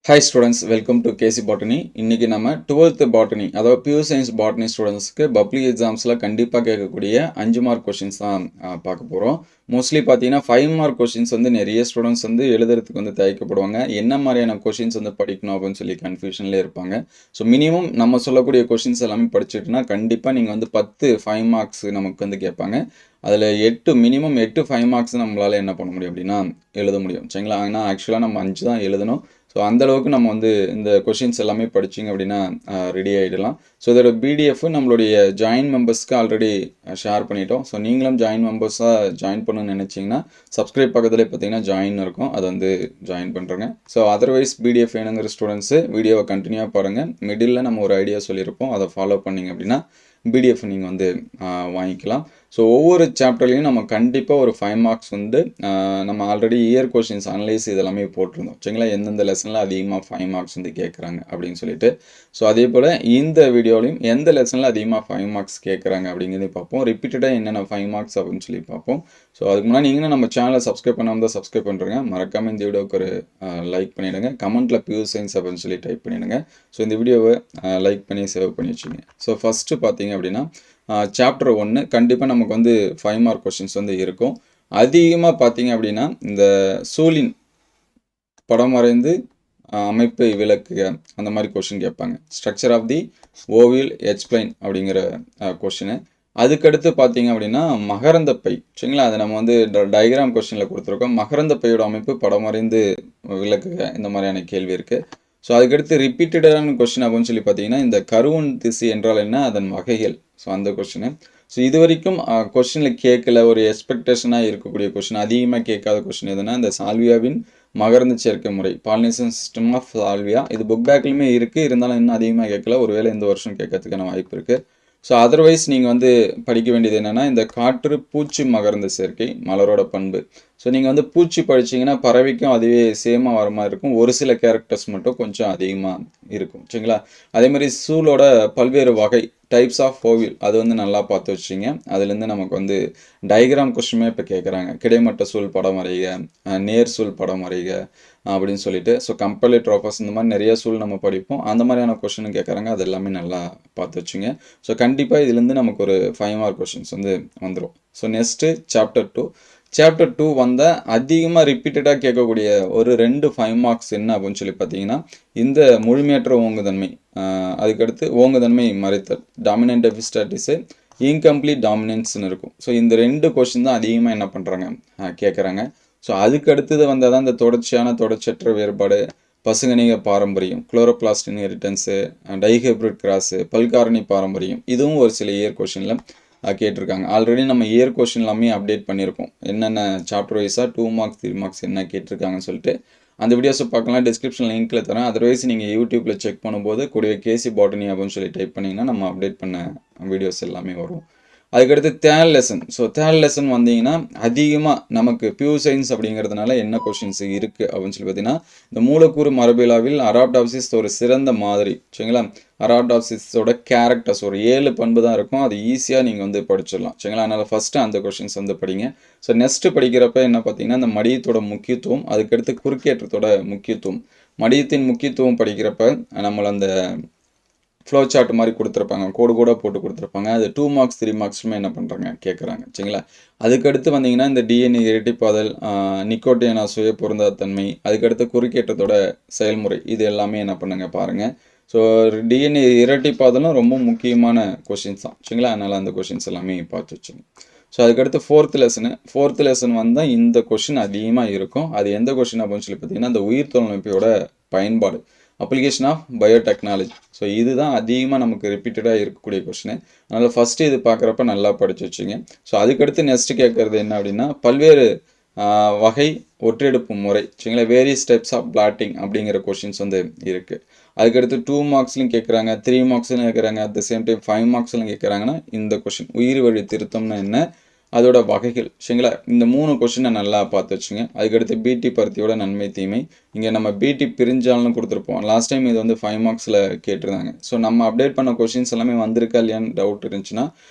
Hi students, welcome to KC Botany. இன்னைக்கு நம்ம 12th Botany, அதாவது Pure Science Botany ஸ்டூடெண்ட்ஸ்க்கு பப்ளிக் எக்ஸாம்ஸில் கண்டிப்பாக கேட்கக்கூடிய 5 மார்க் கொஷின்ஸ் தான் பார்க்க போகிறோம். மோஸ்ட்லி பார்த்தீங்கன்னா 5 மார்க் கொஷின்ஸ் வந்து நிறைய ஸ்டூடெண்ட்ஸ் வந்து எழுதுறதுக்கு வந்து தயக்கப்படுவாங்க. என்ன மாதிரியான கொஷின்ஸ் வந்து படிக்கணும் அப்படின்னு சொல்லி கன்ஃபியூஷன்லேயே இருப்பாங்க. ஸோ மினிமம் நம்ம சொல்லக்கூடிய கொஷின்ஸ் எல்லாமே படிச்சுட்டுனா கண்டிப்பாக நீங்கள் வந்து 10 5 மார்க்ஸ் நமக்கு வந்து கேட்பாங்க. அதில் மினிமம் 8 5 மார்க்ஸ் நம்மளால் என்ன பண்ண முடியும் அப்படின்னா எழுத முடியும். சரிங்களா? ஆனால் ஆக்சுவலாக நம்ம 5 தான் எழுதணும். ஸோ அந்தளவுக்கு நம்ம வந்து இந்த கொஷின்ஸ் எல்லாமே படிச்சிங்க அப்படின்னா ரெடி ஆகிடலாம். ஸோ இதோட பிடிஎஃப் நம்மளுடைய ஜாயின் மெம்பர்ஸ்க்கு ஆல்ரெடி ஷேர் பண்ணிட்டோம். ஸோ நீங்களும் ஜாயின் மெம்பர்ஸாக ஜாயின் பண்ணணும்னு நினச்சிங்கன்னா சப்ஸ்கிரைப் பக்கத்துலேயே பார்த்தீங்கன்னா ஜாயின் இருக்கும், அதை வந்து ஜாயின் பண்ணுறேங்க. ஸோ அதர்வைஸ் பிடிஎஃப் வேணுங்கிற ஸ்டூடெண்ட்ஸு வீடியோவை கண்டினியூவாக பாருங்கள். மிடில் நம்ம ஒரு ஐடியா சொல்லியிருப்போம், அதை ஃபாலோ பண்ணிங்க அப்படின்னா பிடிஎஃப் நீங்கள் வந்து வாங்கிக்கலாம். ஸோ ஒவ்வொரு சாப்டர்லையும் நம்ம கண்டிப்பாக ஒரு 5 மார்க்ஸ் வந்து நம்ம ஆல்ரெடி இயர் கொஷின்ஸ் அனலைஸ் இதெல்லாமே போட்டிருந்தோம். சரிங்களா? எந்தெந்த லெசனில் அதிகமாக 5 மார்க்ஸ் வந்து கேட்குறாங்க அப்படின்னு சொல்லிட்டு. ஸோ அதே போல் இந்த வீடியோலையும் எந்த லெசனில் அதிகமாக 5 மார்க்ஸ் கேட்குறாங்க அப்படிங்கிறதையும் பார்ப்போம். ரிப்பீட்டடாக என்னென்ன 5 மார்க்ஸ் அப்படின்னு சொல்லி பார்ப்போம். ஸோ அதுக்கு முன்னாடி நீங்களும் நம்ம சேனலை சப்ஸ்கிரைப் பண்ணாமல் தான் சப்ஸ்கிரைப் பண்ணுறேங்க. மறக்காமல் இந்த வீடியோவுக்கு ஒரு லைக் பண்ணிவிடுங்க. கமெண்ட்டில் பியூர் சயின்ஸ் அப்படின்னு சொல்லி டைப் பண்ணிவிடுங்க. ஸோ இந்த வீடியோவை லைக் பண்ணி சேவ் பண்ணி வச்சுங்க. ஸோ ஃபஸ்ட்டு பார்த்தீங்க அப்படின்னா சாப்டர் 1 கண்டிப்பாக நமக்கு வந்து 5 மார்க் கொஷின்ஸ் வந்து இருக்கும். அதிகமாக பார்த்தீங்க அப்படின்னா இந்த சூழின் படம் வரைந்து அமைப்பை விளக்குக அந்த மாதிரி கொஷின் கேட்பாங்க. ஸ்ட்ரக்சர் ஆஃப் தி ஓவில் எக்ஸ்பிளைன் அப்படிங்கிற கொஷினு. அதுக்கடுத்து பார்த்தீங்க அப்படின்னா மகரந்தப்பை. சரிங்களா? அதை நம்ம வந்து டயக்ராம் கொஷினில் கொடுத்துருக்கோம். மகரந்தப்பையோட அமைப்பு படம் வரைந்து விளக்குக இந்த மாதிரியான கேள்வி இருக்குது. ஸோ அதுக்கடுத்து ரிப்பீட்டடான கொஷின் அப்படின்னு சொல்லி பார்த்தீங்கன்னா இந்த கருவன் திசு என்றால் என்ன, அதன் வகைகள். ஸோ அந்த கொஷினு. ஸோ இது வரைக்கும் கொஷினில் கேட்கல, ஒரு எக்ஸ்பெக்டேஷனாக இருக்கக்கூடிய கொஷின், அதிகமாக கேட்காத கொஷின் எதுனா இந்த சால்வியாவின் மகரந்த சேர்க்கை முறை, பாலினேஷன் சிஸ்டம் ஆஃப் சால்வியா. இது புக் பேக்லையுமே இருக்குது, இருந்தாலும் இன்னும் அதிகமாக கேட்கல. ஒருவேளை இந்த வருஷம் கேட்கறதுக்கான வாய்ப்பு இருக்குது. ஸோ அதர்வைஸ் நீங்கள் வந்து படிக்க வேண்டியது என்னென்னா இந்த காற்று பூச்சி மகரந்த சேர்க்கை மலரோட பண்பு. ஸோ நீங்கள் வந்து பூச்சி படிச்சிங்கன்னா பறவைக்கும் அதுவே சேமாக வர மாதிரி இருக்கும். ஒரு சில கேரக்டர்ஸ் மட்டும் கொஞ்சம் அதிகமாக இருக்கும். சரிங்களா? அதேமாதிரி சூலோட பல்வேறு வகை, டைப்ஸ் ஆஃப் ஓவில், அது வந்து நல்லா பார்த்து வச்சிங்க. அதுலேருந்து நமக்கு வந்து டயக்ராம் கொஸ்டினுமே இப்போ கேட்குறாங்க. கிடைமட்ட சூழ் படம் வரைக, நேர் சூழ் படம் வரைக அப்படின்னு சொல்லிட்டு. ஸோ கம்பேரிட்டிவ் ட்ரோபஸ் இந்த மாதிரி நிறைய சூழ் நம்ம படிப்போம். அந்த மாதிரியான கொஸ்டின் கேட்குறாங்க. அது எல்லாமே நல்லா பார்த்து வச்சுங்க. ஸோ கண்டிப்பாக இதுலேருந்து நமக்கு ஒரு 5 மார்க் கொஸ்டின்ஸ் வந்து வந்துடும். So next chapter 2. சாப்டர் 2 வந்தால் அதிகமாக ரிப்பீட்டடாக கேட்கக்கூடிய ஒரு 2 5 மார்க்ஸ் என்ன அப்படின்னு சொல்லி பார்த்தீங்கன்னா இந்த முழுமையற்ற ஓங்குதன்மை, அதுக்கடுத்து ஓங்குதன்மை மறைத்தல், டாமினன்ட் எபிஸ்டாட்டிஸு, இன்கம்ப்ளீட் டாமினன்ஸ்னு இருக்கும். ஸோ இந்த 2 கொஸ்டின் தான் அதிகமாக என்ன பண்ணுறாங்க கேட்குறாங்க. ஸோ அதுக்கு அடுத்தது வந்தால் தான் இந்த தொடர்ச்சியற்ற வேறுபாடு, பசுங்கணிக பாரம்பரியம், குளோரோபிளாஸ்ட் இன்ஹெரிட்டன்ஸு, டைஹைப்ரிட் கிராஸு, பல்காரணி பாரம்பரியம், இதுவும் ஒரு சில இயர் கொஷினில் கேட்டிருக்காங்க. ஆல்ரெடி நம்ம இயர் கொஷின் எல்லாமே அப்டேட் பண்ணியிருக்கோம். என்னென்ன சாப்டர் வைஸாக 2 மார்க்ஸ் 3 மார்க்ஸ் என்ன கேட்டிருக்காங்கன்னு சொல்லிட்டு அந்த வீடியோஸை பார்க்கலாம். டிஸ்கிரிப்ஷன் லிங்க்கில் தரேன். அதர்வைஸ் நீங்கள் யூடியூப்பில் செக் பண்ணும்போது கூடவே கேசி பாட்டனி அப்படின்னு சொல்லி டைப் பண்ணிங்கன்னா நம்ம அப்டேட் பண்ண வீடியோஸ் எல்லாமே வரும். அதுக்கடுத்து third lesson. So third lesson வந்தீங்கன்னா அதிகமாக நமக்கு பியூர் சயின்ஸ் அப்படிங்கிறதுனால என்ன கொஷின்ஸ் இருக்குது அப்படின்னு சொல்லி பார்த்தீங்கன்னா இந்த மூலக்கூறு மரபியலாவில் அராப்டாப்சிஸ் ஒரு சிறந்த மாதிரி. சரிங்களா? அராப்டாப்சிஸோட கேரக்டர்ஸ் ஒரு 7 பண்பு தான் இருக்கும். அது ஈஸியாக நீங்கள் வந்து படிச்சிடலாம். சரிங்களா? அதனால் ஃபஸ்ட்டு அந்த கொஷின்ஸ் வந்து படிங்க. ஸோ நெக்ஸ்ட்டு படிக்கிறப்ப என்ன பார்த்தீங்கன்னா இந்த மடியத்தோட முக்கியத்துவம், அதுக்கடுத்து குறுக்கேற்றத்தோட முக்கியத்துவம். மடியத்தின் முக்கியத்துவம் படிக்கிறப்ப நம்மளை அந்த ஃப்ளோ சார்ட் மாதிரி கொடுத்துருப்பாங்க, கோடு கூட போட்டு கொடுத்துருப்பாங்க. அது 2 மார்க்ஸ் 3 மார்க்ஸுமே என்ன பண்ணுறாங்க கேட்குறாங்க. சரிங்களா? அதுக்கடுத்து வந்தீங்கன்னா இந்த டிஎன்ஏ இரட்டிப்பாதல், நிக்கோட்டினா சுய பொருந்தாத்தன்மை, அதுக்கடுத்து குறுக்கேற்றத்தோட செயல்முறை, இது எல்லாமே என்ன பண்ணுங்க பாருங்கள். ஸோ டிஎன்ஏ இரட்டிப்பாதலும் ரொம்ப முக்கியமான கொஷின்ஸ் தான். சரிங்களா? அதனால் அந்த கொஷின்ஸ் எல்லாமே பார்த்து வச்சுங்க. ஸோ அதுக்கடுத்து ஃபோர்த் லெசன் வந்தால் இந்த கொஷின் அதிகமாக இருக்கும். அது எந்த கொஷின் அப்படின்னு சொல்லி பார்த்தீங்கன்னா இந்த உயிர் தொழில்நுட்பையோட பயன்பாடு, அப்ளிகேஷன் ஆஃப் பயோடெக்னாலஜி. ஸோ இதுதான் அதிகமாக நமக்கு ரிப்பீட்டடாக இருக்கக்கூடிய கொஷின். அதனால் ஃபஸ்ட்டு இது பார்க்குறப்ப நல்லா படித்து வச்சுங்க. ஸோ அதுக்கடுத்து நெக்ஸ்ட்டு கேட்குறது என்ன அப்படின்னா பல்வேறு வகை ஒற்றெடுப்பு முறை. சரிங்களா? வேரியஸ் டைப்ஸ் ஆஃப் பிளாட்டிங் அப்படிங்கிற கொஷின்ஸ் வந்து இருக்குது. அதுக்கடுத்து 2 மார்க்ஸ்லையும் கேட்குறாங்க, 3 மார்க்ஸ்லையும் கேட்குறாங்க, அட் த சேம் டைம் 5 மார்க்ஸ்லையும் கேட்குறாங்கன்னா இந்த கொஷின் உயிர் வழி திருத்தம்னா என்ன, அதோட வகைகள் சரிங்களா. இந்த 3 கொஸ்டினை நல்லா பார்த்து வச்சுங்க. அதுக்கடுத்து பிடி பருத்தியோட நன்மை தீமை. இங்கே நம்ம பிடி பிரிஞ்சால்னு கொடுத்துருப்போம். லாஸ்ட் டைம் இது வந்து 5 மார்க்ஸில் கேட்டிருந்தாங்க. ஸோ நம்ம அப்டேட் பண்ண கொஸ்டின்ஸ் எல்லாமே வந்திருக்கா இல்லையான்னு டவுட் இருந்துச்சுன்னா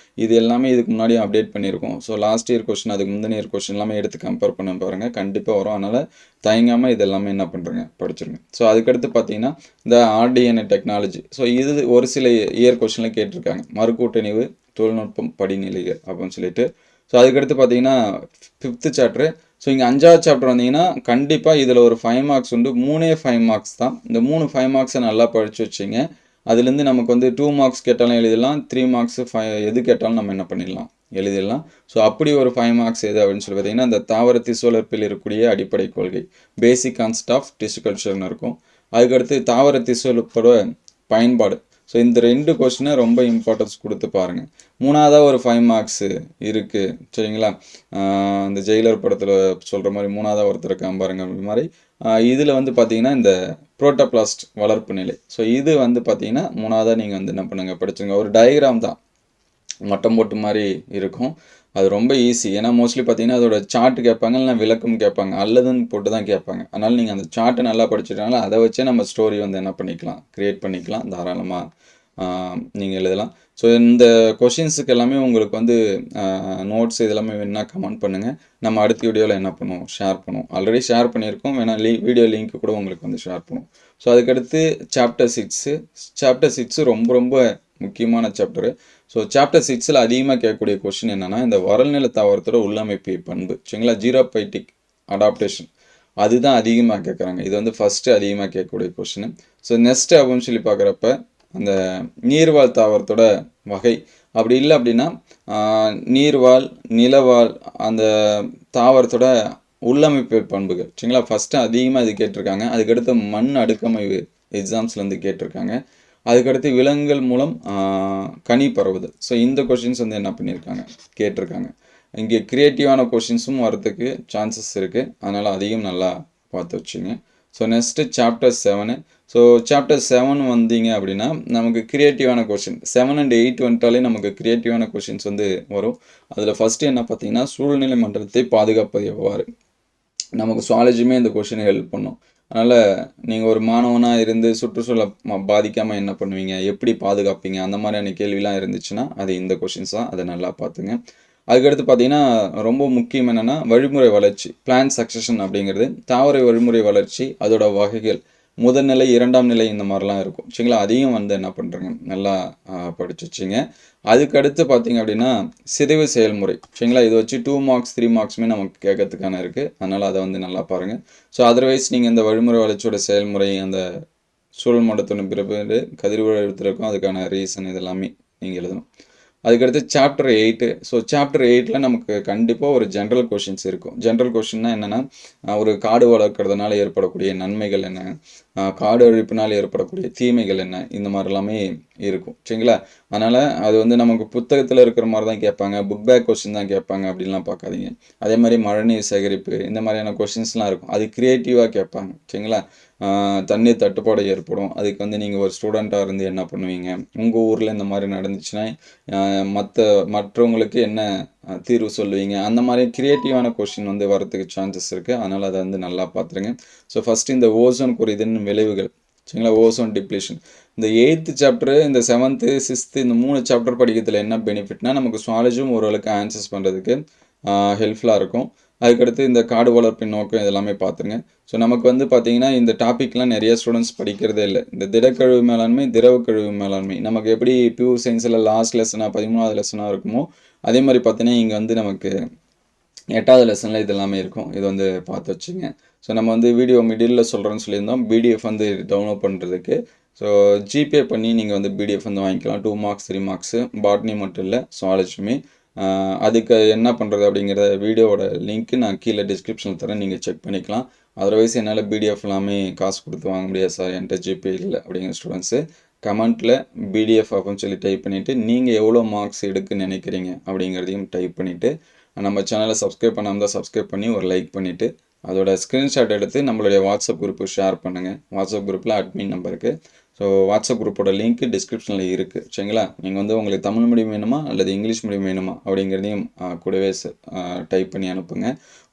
இது எல்லாமே இதுக்கு முன்னாடியே அப்டேட் பண்ணியிருக்கோம். ஸோ லாஸ்ட் இயர் கொஸ்டின் அதுக்கு முந்தின இயர் கொஸ்டின் எல்லாமே எடுத்து கம்பேர் பண்ண பாருங்கள், கண்டிப்பாக வரும். அதனால் தயங்காமல் இது எல்லாமே என்ன பண்ணுறங்க படிச்சிருங்க. ஸோ அதுக்கடுத்து பார்த்தீங்கன்னா இந்த ஆர்டிஎன்ஏ டெக்னாலஜி. ஸோ இது ஒரு சில இயர் கொஸ்டினில் கேட்டிருக்காங்க. மறுகூட்டணிவு தொழில்நுட்பம் படிநிலைகள் அப்படின்னு சொல்லிட்டு. ஸோ அதுக்கடுத்து பார்த்தீங்கன்னா 5th சாப்டரு. ஸோ இங்கே 5வது சாப்டர் வந்தீங்கன்னா கண்டிப்பாக இதில் ஒரு 5 மார்க்ஸ் உண்டு. 3 5 மார்க்ஸ் தான். இந்த 3 5 மார்க்ஸை நல்லா படித்து வச்சிங்க. அதுலேருந்து நமக்கு வந்து 2 மார்க்ஸ் கேட்டாலும் எழுதிடலாம், 3 மார்க்ஸ் 5 எது கேட்டாலும் நம்ம என்ன பண்ணிடலாம் எழுதிடலாம். ஸோ அப்படி ஒரு 5 மார்க்ஸ் எது அப்படின்னு சொல்லி பார்த்தீங்கன்னா இந்த தாவர திசுவளர்ப்பில் இருக்கக்கூடிய அடிப்படை கொள்கை, பேசிக் கான்செப்ட் ஆஃப் டிஷ்யூ கல்ச்சர்னு இருக்கும். அதுக்கடுத்து தாவர திசுவளர்ப்போட பயன்பாடு. ஸோ இந்த 2 கொஸ்டினை ரொம்ப இம்பார்ட்டன்ஸ் கொடுத்து பாருங்கள். 3வதாக ஒரு 5 மார்க்ஸு இருக்குது சரிங்களா. இந்த ஜெயிலர் படத்தில் சொல்கிற மாதிரி 3வதாக ஒருத்தர் இருக்கான் பாருங்க அப்படி மாதிரி. இதில் வந்து பார்த்தீங்கன்னா இந்த புரோட்டோபிளாஸ்ட் வளர்ப்பு நிலை. ஸோ இது வந்து பார்த்தீங்கன்னா 3வதாக நீங்கள் வந்து என்ன பண்ணுங்கள் படிச்சுங்க. ஒரு டயக்ராம் தான், மட்டம் போட்டு மாதிரி இருக்கும். அது ரொம்ப ஈஸி. ஏன்னா மோஸ்ட்லி பார்த்தீங்கன்னா அதோட சார்ட் கேட்பாங்க, இல்லைனா விளக்கம் கேட்பாங்க, அல்லதுன்னு போட்டு தான் கேட்பாங்க. அதனால் நீங்கள் அந்த சார்ட்டை நல்லா படிச்சுட்டாங்களா அதை வச்சே நம்ம ஸ்டோரி வந்து என்ன பண்ணிக்கலாம், க்ரியேட் பண்ணிக்கலாம். தாராளமாக நீங்கள் எழுதலாம். ஸோ இந்த கொஷின்ஸுக்கு எல்லாமே உங்களுக்கு வந்து நோட்ஸ் இதெல்லாமே வேணுன்னா கமெண்ட் பண்ணுங்கள். நம்ம அடுத்த வீடியோவில் என்ன பண்ணுவோம், ஷேர் பண்ணுவோம். ஆல்ரெடி ஷேர் பண்ணியிருக்கோம், வேணால் வீடியோ லிங்க் கூட உங்களுக்கு வந்து ஷேர் பண்ணுவோம். ஸோ அதுக்கடுத்து சாப்டர் 6 ரொம்ப ரொம்ப முக்கியமான சாப்டரு. ஸோ சாப்டர் 6 அதிகமாக கேட்கக்கூடிய கொஷின் என்னென்னா இந்த வறல்நில தாவரத்தோட உள்ளமைப்பு பண்பு சரிங்களா, ஜீரோபைட்டிக் அடாப்டேஷன். அதுதான் அதிகமாக கேட்குறாங்க. இது வந்து ஃபஸ்ட்டு அதிகமாக கேட்கக்கூடிய கொஷின். ஸோ நெக்ஸ்ட்டு அப்படின்னு சொல்லி பார்க்குறப்ப அந்த நீர்வாழ் தாவரத்தோட வகை. அப்படி இல்லை அப்படின்னா நீர்வாழ், நிலவாழ் அந்த தாவரத்தோட உள்ளமைப்பு பண்புகள் சரிங்களா. ஃபஸ்ட்டு அதிகமாக இது கேட்டிருக்காங்க. அதுக்கடுத்து மண் அடுக்கமைவு எக்ஸாம்ஸ்லேருந்து கேட்டிருக்காங்க. அதுக்கடுத்து விலங்குகள் மூலம் கனி பரவுதல். ஸோ இந்த கொஷின்ஸ் வந்து என்ன பண்ணியிருக்காங்க, கேட்டிருக்காங்க. இங்கே க்ரியேட்டிவான கொஷின்ஸும் வரதுக்கு சான்சஸ் இருக்குது. அதனால் அதையும் நல்லா பார்த்து வச்சுங்க. So next chapter 7. So chapter 7 வந்தீங்க அப்படின்னா நமக்கு க்ரியேட்டிவான கொஷின் 7 and 8 வந்துட்டாலே நமக்கு க்ரியேட்டிவான கொஷின்ஸ் வந்து வரும். அதில் ஃபஸ்ட்டு என்ன பார்த்தீங்கன்னா சூழ்நிலை மண்டலத்தை பாதுகாப்பது எவ்வாறு. நமக்கு சுவாலஜியுமே இந்த கொஷினை ஹெல்ப் பண்ணும். அதனால் நீங்கள் ஒரு மாணவனாக இருந்து சுற்றுச்சூழலை பாதிக்காமல் என்ன பண்ணுவீங்க, எப்படி பாதுகாப்பீங்க, அந்த மாதிரியான கேள்விலாம் இருந்துச்சுன்னா அது இந்த கொஷின்ஸ் தான். அதை நல்லா பார்த்துங்க. அதுக்கடுத்து பார்த்தீங்கன்னா ரொம்ப முக்கியம் என்னென்னா வழிமுறை வளர்ச்சி, பிளான் சக்சஷன் அப்படிங்கிறது. தாவர வழிமுறை வளர்ச்சி, அதோட வகைகள், முதல் நிலை, 2ஆம் நிலை, இந்த மாதிரிலாம் இருக்கும் சரிங்களா. அதையும் வந்து என்ன பண்ணுறேங்க நல்லா படிச்சு வச்சுங்க. அதுக்கடுத்து பார்த்தீங்க அப்படின்னா சிதைவு செயல்முறை சரிங்களா. இதை வச்சு 2 மார்க்ஸ் 3 மார்க்ஸுமே நமக்கு கேட்கறதுக்கான இருக்குது. அதனால் அதை வந்து நல்லா பாருங்கள். ஸோ அதர்வைஸ் நீங்கள் இந்த வழிமுறை வளர்ச்சியோட செயல்முறை, அந்த சூழல் மண்டலத்தின் பிறகு கதிர்வீழ்த்திற்கும் அதுக்கான ரீசன் இதெல்லாமே நீங்கள் எழுதணும். அதுக்கடுத்து சாப்டர் 8. ஸோ சாப்டர் 8ல் நமக்கு கண்டிப்பாக ஒரு ஜென்ரல் கொஷின்ஸ் இருக்கும். ஜென்ரல் கொஷின்னா என்னென்னா ஒரு காடு வளர்க்குறதுனால ஏற்படக்கூடிய நன்மைகள் என்ன, காடு அழிப்பினால் ஏற்படக்கூடிய தீமைகள் என்ன, இந்த மாதிரி எல்லாமே இருக்கும் சரிங்களா. அதனால் அது வந்து நமக்கு புத்தகத்தில் இருக்கிற மாதிரி தான் கேட்பாங்க, புக் பேக் கொஸ்டின் தான் கேட்பாங்க அப்படின்லாம் பார்க்காதீங்க. அதே மாதிரி மழைநீர் சேகரிப்பு இந்த மாதிரியான கொஷின்ஸ்லாம் இருக்கும். அது க்ரியேட்டிவாக கேட்பாங்க சரிங்களா. தண்ணீர் தட்டுப்பாடு ஏற்படும். அதுக்கு வந்து நீங்கள் ஒரு ஸ்டூடெண்ட்டாக இருந்து என்ன பண்ணுவீங்க, உங்கள் ஊரில் இந்த மாதிரி நடந்துச்சுன்னா மற்றவங்களுக்கு என்ன தீர்வு சொல்லுவீங்க, அந்த மாதிரி க்ரியேட்டிவான கொஷின் வந்து வரதுக்கு சான்சஸ் இருக்குது. அதனால் அதை வந்து நல்லா பார்த்துருங்க. ஸோ ஃபஸ்ட்டு இந்த ஓசோன் குறைதலின் விளைவுகள் சரிங்களா, ஓசோன் டிப்ளீஷன். இந்த 8th சாப்டரு, இந்த 7th 6th இந்த 3 சாப்டர் படிக்கிறதுல என்ன பெனிஃபிட்னா நமக்கு சுவாலஜியும் ஓரளவுக்கு ஆன்சர்ஸ் பண்ணுறதுக்கு ஹெல்ப்ஃபுல்லாக இருக்கும். அதுக்கடுத்து இந்த காடு வளர்ப்பின் நோக்கம் இதெல்லாமே பார்த்துருங்க. ஸோ நமக்கு வந்து பார்த்திங்கன்னா இந்த டாப்பிக்லாம் நிறைய ஸ்டூடெண்ட்ஸ் படிக்கிறதே இல்லை. இந்த திடக்கழிவு மேலாண்மை, திரவ கழிவு மேலாண்மை நமக்கு எப்படி பியூ சயின்ஸில் லாஸ்ட் லெசனாக 13வது லெசனாக இருக்குமோ அதே மாதிரி பார்த்தீங்கன்னா இங்கே வந்து நமக்கு 8வது லெசனில் இது எல்லாமே இருக்கும். இது வந்து பார்த்து வச்சுங்க. ஸோ நம்ம வந்து வீடியோ மிடில் சொல்கிறேன்னு சொல்லியிருந்தோம். பிடிஎஃப் வந்து டவுன்லோட் பண்ணுறதுக்கு ஸோ ஜிபே பண்ணி நீங்கள் வந்து பிடிஎஃப் வந்து வாங்கிக்கலாம். 2 மார்க்ஸ் 3 மார்க்ஸு பாட்னி மட்டும் இல்லை, சுவாலஜியுமே. அதுக்கு என்ன பண்ணுறது அப்படிங்கிற வீடியோவோட லிங்க்கு நான் கீழே டிஸ்கிரிப்ஷனில் தரேன், நீங்கள் செக் பண்ணிக்கலாம். அதர்வைஸ் என்னால் பிடிஎஃப் எல்லாமே காசு கொடுத்து வாங்க முடியாது சார், என்கிட்ட ஜிபே இல்லை அப்படிங்கிற ஸ்டூடெண்ட்ஸு கமெண்ட்டில் பிடிஎஃப் அப்படின்னு சொல்லி டைப் பண்ணிவிட்டு நீங்கள் எவ்வளோ மார்க்ஸ் எடுக்குன்னு நினைக்கிறீங்க அப்படிங்கிறதையும் டைப் பண்ணிவிட்டு நம்ம சேனலை சப்ஸ்கிரைப் பண்ணாமல் தான் சப்ஸ்கிரைப் பண்ணி ஒரு லைக் பண்ணிவிட்டு அதோட ஸ்க்ரீன்ஷாட் எடுத்து நம்மளுடைய வாட்ஸ்அப் குரூப்புக்கு ஷேர் பண்ணுங்கள். வாட்ஸ்அப் குரூப்பில் அட்மின் நம்பருக்கு. ஸோ வாட்ஸ்அப் குரூப்போட லிங்க் டிஸ்கிரிப்ஷனில் இருக்குது சரிங்களா. நீங்கள் வந்து உங்களுக்கு தமிழ் மீடியம் வேணுமா அல்லது இங்கிலீஷ் மீடியம் வேணுமா அப்படிங்கிறதையும் கூடவே டைப் பண்ணி அனுப்புங்க.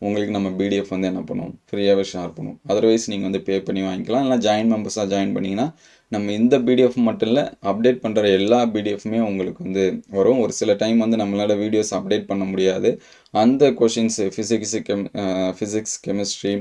உங்களுக்கு நம்ம பிடிஎஃப் வந்து என்ன பண்ணுவோம், ஃப்ரீயாகவே ஷேர் பண்ணுவோம். அதர்வைஸ் நீங்கள் வந்து பே பண்ணி வாங்கிக்கலாம். இல்லை ஜாயின் மெம்பர்ஸாக ஜாயின் பண்ணிங்கன்னா நம்ம இந்த பிடிஎஃப் மட்டும் இல்லை, அப்டேட் பண்ணுற எல்லா பிடிஎஃப்மே உங்களுக்கு வந்து வரும். ஒரு சில டைம் வந்து நம்மளால் வீடியோஸ் அப்டேட் பண்ண முடியாது. அந்த கொஷின்ஸு ஃபிசிக்ஸ் கெமிஸ்ட்ரி,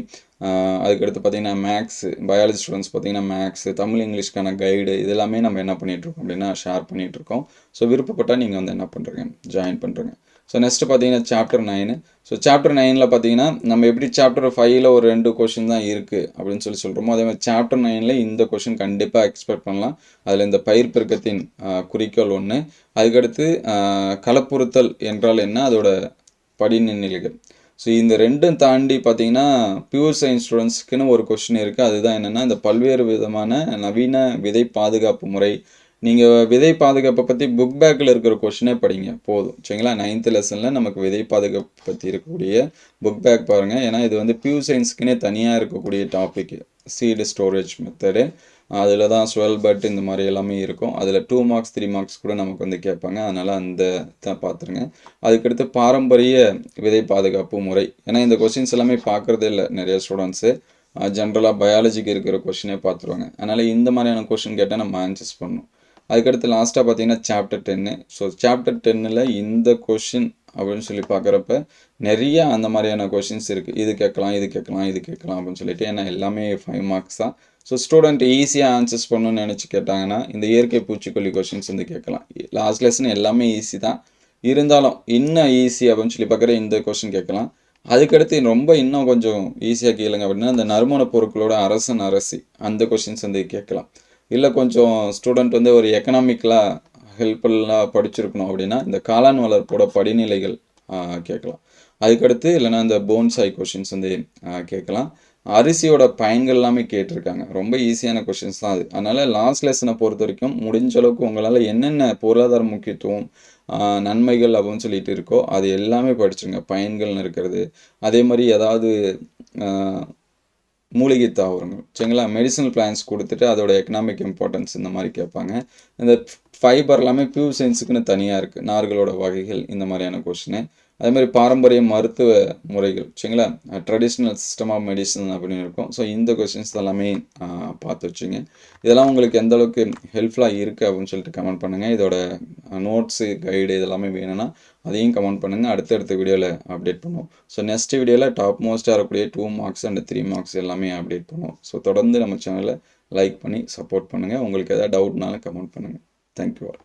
அதுக்கடுத்து பார்த்திங்கன்னா மேக்ஸு, பயாலஜி ஸ்டூடெண்ட்ஸ் பார்த்திங்கன்னா மேக்ஸு, தமிழ் இங்கிலீஷ்க்கான கைடு, இது எல்லாமே நம்ம என்ன பண்ணிகிட்ருக்கோம் அப்படின்னா ஷேர் பண்ணிகிட்ருக்கோம். ஸோ விருப்பப்பட்டால் நீங்கள் வந்து என்ன பண்ணுறீங்க, ஜாயின் பண்ணுறீங்க. ஸோ நெக்ஸ்ட்டு பார்த்தீங்கன்னா சாப்டர் 9. ஸோ சாப்டர் 9ல் பார்த்தீங்கன்னா நம்ம எப்படி சாப்டர் 5ல் ஒரு 2 கொஷின் தான் இருக்குது அப்படின்னு சொல்கிறோமோ, அதே மாதிரி சாப்டர் 9ல் இந்த கொஷின் கண்டிப்பாக எக்ஸ்பெக்ட் பண்ணலாம். அதில் இந்த பயிர் பெருக்கத்தின் குறிக்கோள் 1, அதுக்கடுத்து களப்புறுத்தல் என்றால் என்ன, அதோட படிநிலைகள். ஸோ இந்த ரெண்டும் தாண்டி பார்த்தீங்கன்னா பியூர் சயின்ஸ் ஸ்டூடெண்ட்ஸ்க்குன்னு ஒரு கொஷின் இருக்குது. அதுதான் என்னென்னா இந்த பல்வேறு விதமான நவீன விதை பாதுகாப்பு முறை. நீங்கள் விதை பாதுகாப்பை பற்றி புக் பேக்கில் இருக்கிற கொஷினே படிங்க போதும் சரிங்களா. 9th லெசனில் நமக்கு விதை பாதுகாப்பு பற்றி இருக்கக்கூடிய புக் பேக் பாருங்கள். ஏன்னா இது வந்து பியூர் சயின்ஸ்க்குனே தனியாக இருக்கக்கூடிய டாபிக். சீடு ஸ்டோரேஜ் மெத்தடு, அதில் தான் ஸ்வெல் பட் இந்த மாதிரி எல்லாமே இருக்கும். அதில் 2 மார்க்ஸ் 3 மார்க்ஸ் கூட நமக்கு வந்து கேட்பாங்க. அதனால் அந்த தான் பார்த்துருங்க. அதுக்கடுத்து பாரம்பரிய விதை பாதுகாப்பு முறை. ஏன்னா இந்த கொஷின்ஸ் எல்லாமே பார்க்குறதே இல்லை நிறைய ஸ்டூடெண்ட்ஸு. ஜென்ரலாக பயாலஜிக்கு இருக்கிற கொஷினே பார்த்துருவாங்க. அதனால் இந்த மாதிரியான கொஷின் கேட்டால் நம்ம ஆன்சர்ஸ் பண்ணணும். அதுக்கடுத்து லாஸ்ட்டாக பார்த்தீங்கன்னா சாப்டர் 10. ஸோ சாப்டர் 10ல் இந்த கொஷின் அப்படின்னு சொல்லி பார்க்குறப்ப நிறைய அந்த மாதிரியான கொஷின்ஸ் இருக்குது. இது கேட்கலாம் அப்படின்னு சொல்லிட்டு, ஏன்னா எல்லாமே 5 மார்க்ஸ் தான். ஸோ ஸ்டூடெண்ட் ஈஸியாக ஆன்சர்ஸ் பண்ணணும்னு நினச்சி கேட்டாங்கன்னா இந்த இயற்கை பூச்சிக்கொல்லி கொஷின்ஸ் வந்து கேட்கலாம். லாஸ்ட் லெசன் எல்லாமே ஈஸி தான், இருந்தாலும் இன்னும் ஈஸி அப்படின்னு சொல்லி பார்க்குற இந்த கொஷின் கேட்கலாம். அதுக்கடுத்து ரொம்ப இன்னும் கொஞ்சம் ஈஸியாக கேளுங்க அப்படின்னா அந்த நறுமண பொருட்களோட அரசன் அரசி அந்த கொஷின்ஸ் வந்து கேட்கலாம். இல்லை கொஞ்சம் ஸ்டூடெண்ட் வந்து ஒரு எக்கனாமிக்கலாக ஹெல்ப்ஃபுல்லாக படிச்சிருக்கணும் அப்படின்னா இந்த காளான் வளர்ப்போட படிநிலைகள் கேட்கலாம். அதுக்கடுத்து இல்லைனா இந்த போன்சாய் கொஷின்ஸ் வந்து கேட்கலாம். அரிசியோட பயன்கள் எல்லாமே கேட்டிருக்காங்க. ரொம்ப ஈஸியான கொஷின்ஸ் தான் அது. அதனால் லாஸ்ட் லெசனை பொறுத்த வரைக்கும் முடிஞ்ச அளவுக்கு உங்களால் என்னென்ன பொருளாதார முக்கியத்துவம், நன்மைகள் அப்படின்னு சொல்லிட்டு இருக்கோ அது எல்லாமே படிச்சுங்க. பயன்கள்னு இருக்கிறது, அதே மாதிரி ஏதாவது மூலிகை தாவரங்கள் சரிங்களா, மெடிசனல் பிளான்ஸ் கொடுத்துட்டு அதோட எக்கனாமிக் இம்பார்ட்டன்ஸ் இந்த மாதிரி கேட்பாங்க. இந்த ஃபைபர் எல்லாமே பியூர் சயின்ஸுக்குன்னு தனியாக இருக்குது. நார்களோட வகைகள் இந்த மாதிரியான கொஷினு. அதே மாதிரி பாரம்பரிய மருத்துவ முறைகள் சரிங்களா, ட்ரெடிஷ்னல் சிஸ்டம் ஆஃப் மெடிசன் அப்படின்னு இருக்கும். ஸோ இந்த கொஷின்ஸ் எல்லாமே பார்த்து வச்சுங்க. இதெல்லாம் உங்களுக்கு எந்த அளவுக்கு ஹெல்ப்ஃபுல்லாக இருக்குது அப்படின்னு சொல்லிட்டு கமெண்ட் பண்ணுங்கள். இதோட நோட்ஸு கைடு இதெல்லாமே வேணும்னா அதையும் கமெண்ட் பண்ணுங்கள். அடுத்தடுத்த வீடியோவில் அப்டேட் பண்ணுவோம். ஸோ நெக்ஸ்ட் வீடியோவில் டாப் மோஸ்ட்டாக இருக்கக்கூடிய 2 மார்க்ஸ் அண்ட் 3 மார்க்ஸ் எல்லாமே அப்டேட் பண்ணுவோம். ஸோ தொடர்ந்து நம்ம சேனலை லைக் பண்ணி சப்போர்ட் பண்ணுங்கள். உங்களுக்கு எதாவது டவுட்னாலும் கமெண்ட் பண்ணுங்கள். Thank you all.